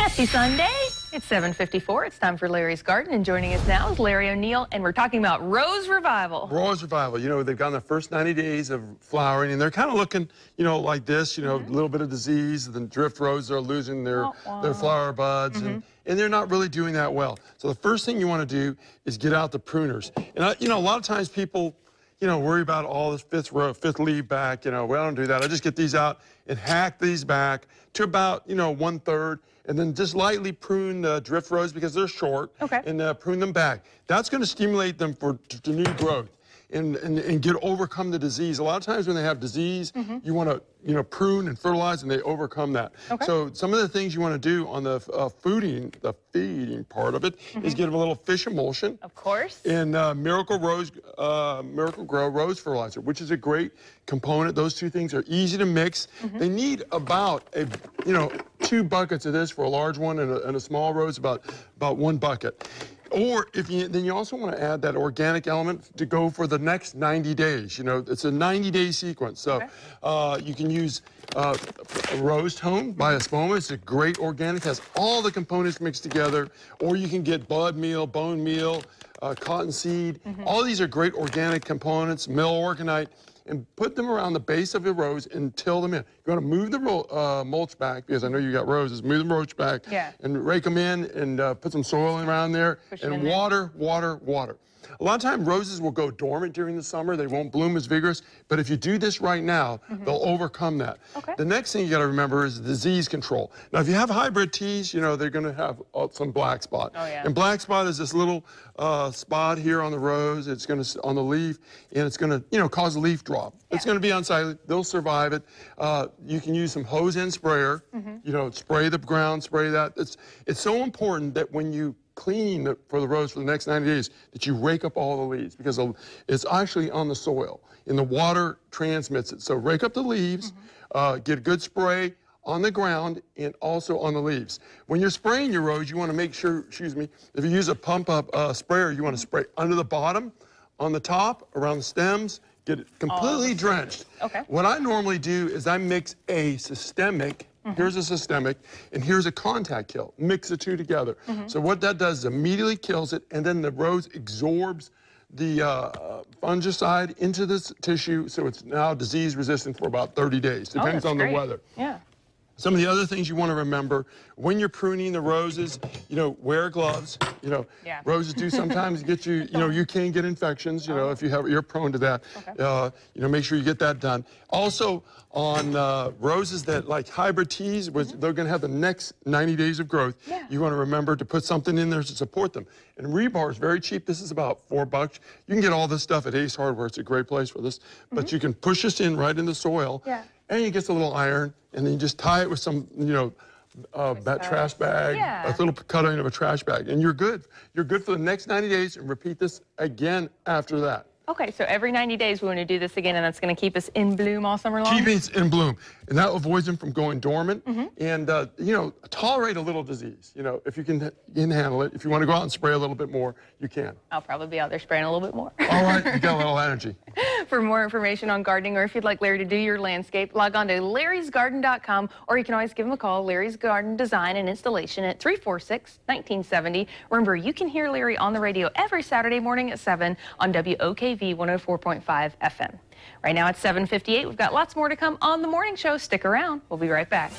Happy Sunday. It's 7:54. It's time for Larry's Garden, and joining us now is Larry O'Neill, and we're talking about Rose Revival. Rose Revival. You know, they've gone the first 90 days of flowering, and they're kind of looking, you know, like this, you know, a little bit of disease. The drift roses are losing their flower buds, and they're not really doing that well. So the first thing you want to do is get out the pruners. And, you know, a lot of times people, you know, worry about all this fifth leaf back. You know, well, I don't do that. I just get these out and hack these back to about, you know, 1/3. And then just lightly prune the drift rose because they're short, and prune them back. That's going to stimulate them to new growth and overcome the disease. A lot of times when they have disease, you want to, you know, prune and fertilize, and they overcome that. So some of the things you want to do on the feeding part of it is give them a little fish emulsion. Of course. And Miracle Grow rose fertilizer, which is a great component. Those two things are easy to mix. They need about 2 buckets of this for a large one, and a small rose about 1 bucket. Or then you also want to add that organic element to go for the next 90 days. You know, it's a 90-day sequence. So you can use Rose Tone by Espoma. It's a great organic, has all the components mixed together. Or you can get bud meal, bone meal, cottonseed. All these are great organic components, milorganite, and put them around the base of the rose and till them in. You want to move the mulch back, because I know you got roses. Move the mulch back and rake them in, and put some soil around there, and water, water, water. A lot of times roses will go dormant during the summer. They won't bloom as vigorous. But if you do this right now, they'll overcome that. The next thing you got to remember is disease control. Now, if you have hybrid teas, you know, they're going to have some black spot. And black spot is this little spot here on the rose. It's going to on the leaf, and it's going to, you know, cause a leaf drop. It's going to be unsightly. They'll survive it. You can use some hose end sprayer. You know, spray the ground, spray that. It's so important that when you clean for the rose for the next 90 days, that you rake up all the leaves, because it's actually on the soil, and the water transmits it. So rake up the leaves, get a good spray on the ground and also on the leaves. When you're spraying your rose, you want to make sure, if you use a pump-up sprayer, you want to spray under the bottom, on the top, around the stems, get it completely drenched. What I normally do is I mix a systemic. Here's a systemic, and here's a contact kill. Mix the two together. So what that does is immediately kills it, and then the rose absorbs the fungicide into this tissue, so it's now disease resistant for about 30 days. Depends on the weather. Some of the other things you want to remember when you're pruning the roses, you know, wear gloves. You know, roses do sometimes get you, you know, you can get infections, you know, if you're prone to that. You know, make sure you get that done. Also, on roses that like hybrid teas, they're going to have the next 90 days of growth, you want to remember to put something in there to support them. And rebar is very cheap. This is about $4. You can get all this stuff at Ace Hardware. It's a great place for this. But you can push this in right in the soil. And you get a little iron, and then you just tie it with some, you know, that trash bag, a little cutting of a trash bag, and you're good. You're good for the next 90 days, and repeat this again after that. Okay, so every 90 days we want to do this again, and that's going to keep us in bloom all summer long? Keep it in bloom, and that avoids them from going dormant, and, you know, tolerate a little disease. You know, if you can handle it. If you want to go out and spray a little bit more, you can. I'll probably be out there spraying a little bit more. All right, you got a little energy. For more information on gardening, or if you'd like Larry to do your landscape, log on to larrysgarden.com, or you can always give him a call, Larry's Garden Design and Installation at 346-1970. Remember, you can hear Larry on the radio every Saturday morning at 7 on WOKV 104.5 FM. Right now it's 7:58. We've got lots more to come on the morning show. Stick around. We'll be right back.